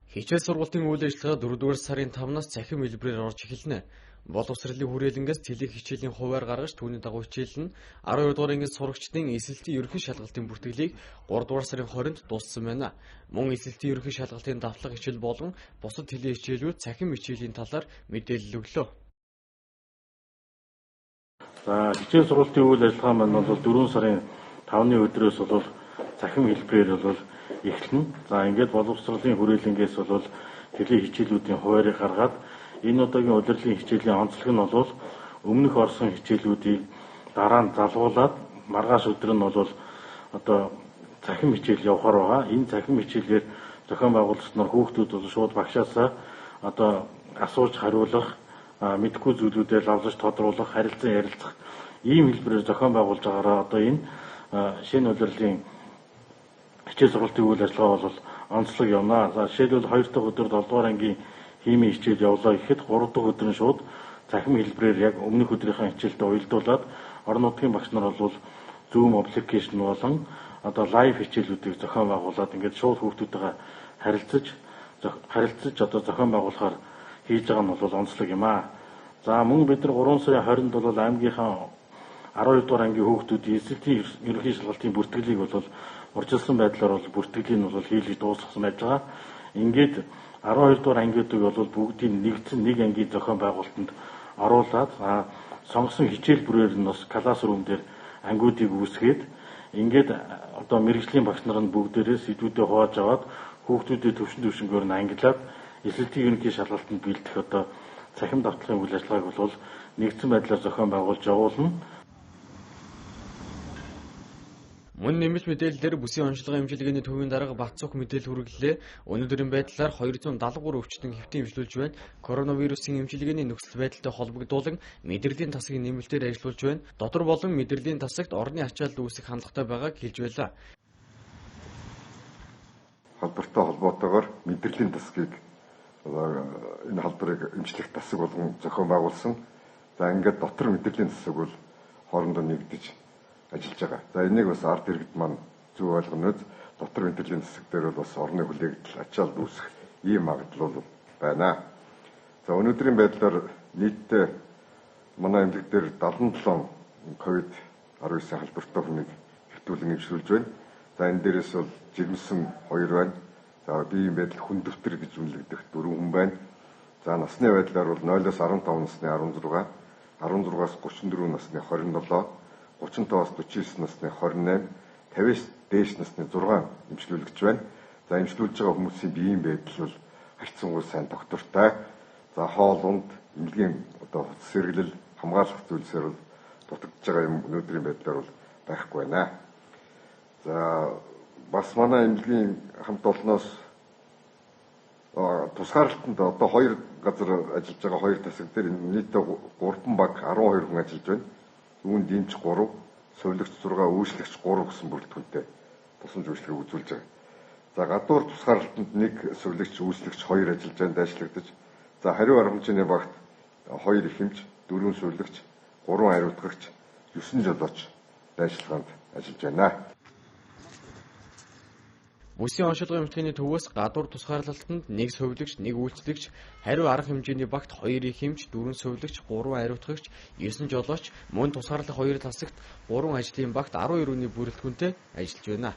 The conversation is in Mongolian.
Хичээл сургалтын үйл ажиллагаа 4-р сарын 5-наас цахим хэлбэрээр орж эхэлнэ. Боловсролын хүрээлэнгээс телег хичээлийн хуваар гаргаж түүний дагуу хичээл нь 12 дугаар ангид сурагчдын эсэлтийн ерөнхий шалгалтын бүртгэлийг 3-р сарын 20-нд дууссан байна. Мөн эсэлтийн ерөнхий шалгалтын давтлага хичээл болон бусад телег хичээлүүд цахим хичээлийн талаар мэдээлэл өглөө. За хичээл сургалтын үйл ажиллагаа маань бол 4 сарын 5-ны өдрөөс бол цахим хэлбэрээр бол эхэлнэ. За ингээд боловсролын хүрээлэнгээс бол телег хичээлүүдийн хуваарийг гаргаад энэ удаагийн удирдлагын хичээлийн онцлог нь бол өмнөх орсон хичээлүүдийг дараа нь залгуулад маргааш өдөр нь бол одоо цахим хичээл явахаар байгаа. Энэ цахим хичээлээр зохион байгуулагч нар хүүхдүүд бол шууд багшаасаа одоо асууж хариулах, мэдэхгүй зүйлүүдээр лавлаж тодруулах, харилцан ярилцах ийм хэлбэрээр зохион байгуулж байгаараа одоо энэ шинэ удирдлагын хичээл сургалтын үйл ажиллагаа бол онцлог явна. За жишээлбэл 2 дахь өдөр 7 дугаар ангийн химийн хичээл явлаа гэхэд 3 дахь өдөр нь шууд цахим хэлбэрээр яг өмнөх өдрийнхөө хичээлтэй уялдуулаад орон нутгийн багш нар бол Zoom аппликейшн болон одоо лайв хичээлүүдийг зохион байгуулад ингээд шууд хүүхдүүдтэйгээ харилцаж одоо зохион байгуулахаар хийж байгаа нь бол онцлог юм аа. За мөн бид нар 3 сарын 20-нд бол аймгийнхаа 12 дугаар ангийн хүүхдүүдийн эсэлтийн ерөнхий шалгалтын бүртгэлийг бол урьдчилсан байдлаар бол бүртгэлийн нь бол хийлгэж дуусгасан байж байгаа. Ингээд 12 дугаар ангиудыг бол бүгдийг нэгдсэн нэг ангийн зохион байгуулалтанд оруулаад сонгосон хичээл бүрээр нь бас класс рум дээр ангиудыг үүсгээд ингээд одоо мэрэгжлийн багш нар нь бүгдээрээ сэдвүүдээ хувааж аваад хүүхдүүдэд төвшнгөөр нь ангилаад эсэлтийн ерөнхий шалгалтанд бэлдэх одоо цахим давтлагын үйл ажиллагааг бол нэгдсэн байдлаар зохион байгуулж явуулна. Мөн нэмэлт мэдээлэлээр бүсийн онцлогын эмчилгээний төвийн дарга Батцух мэдээлэл хүргэлээ. Өнөөдрийн байдлаар 273 өвчтөн хэвтийн эвлүүлж байна. Коронавирусын эмчилгээний нөхцөл байдалтай холбогдуулан мэдрэлийн тасгийг нэмэлтээр ажиллуулж байна. Дотор болон мэдрэлийн тасагт орны ачаалал үүсэх хандлагатай байгааг хэлж байлаа. Халдвартай холбоотойгоор мэдрэлийн тасгийг энэ халдварыг эмчлэх тасаг болгон зохион байгуулсан. За ингээд дотор мэдрэлийн тасаг бол хоорондоо нэгдэж ажиллаж байгаа. За энийг бас ард иргэд маань зөв ойлгонод дотор мэдрэлийн засаг дээр бол бас орны хүлээгдэл ачаалал үүсэх ийм магадлал байна. За өнөөдрийн байдлаар нийтдээ манай эмнэлэг дээр 77 COVID-19 халдвартай хүнийг хэвтүүлэн эмчилж байна. За энэ дээрээс бол жирэмсэн 2 байна. За биеийн байдал хүндөвтөр гэж үнэлэгдэх 4 хүн байна. За насны байдлаар бол 0-15 насны 16, 16-аас 34 насны 27, 35-аас 49 насны 28, 50-аас дээш насны 6 эмчлүүлэгч байна. За эмчлүүлж байгаа хүмүүсийн биеийн байдал бол харьцангуй сайн доктортай. За хоол унд эмнэлгийн одоо хувцас сэргэлэл хамгаалах зүйлсээр бол дутагдж байгаа юм өнөөдрийн байдлаар бол байхгүй байна. За бас манай эмнэлгийн хамт олноос тусгаарлалтанд одоо 2 газар ажиллаж байгаа 2 тасаг дээр нийтдээ 3 баг 12 хүн ажиллаж байна. Үүнд дэмч 3, сувилагч 6, үйлчлэгч 3 гэсэн бүрэлдэхүүнтэй тусламж үйлчлэгийг үзүүлж байгаа. За гадуур тусгаарлалтанд 1 сувилагч, үйлчлэгч 2 ажиллаж байна, дайчлагдаж. За хариу арга хэмжээний багт 2 их эмч, 4 сувилагч, 3 хариуцлагч, 9 жолооч дайчилгаанд ажиллаж байна. Бүсийн онцлогын эмчилгээний төвөөс гадуур тусгаарлалтанд 1 сувилагч, 1 үйлчлэгч, хариу арга хэмжээний багт 2 их эмч, 4 сувилагч, 3 хариуцлагч, 9 жолооч, мөн тусгаарлах 2 тасагт 3 ажлын багт 12 хүний бүрэлдэхүүнтэй ажиллаж байна.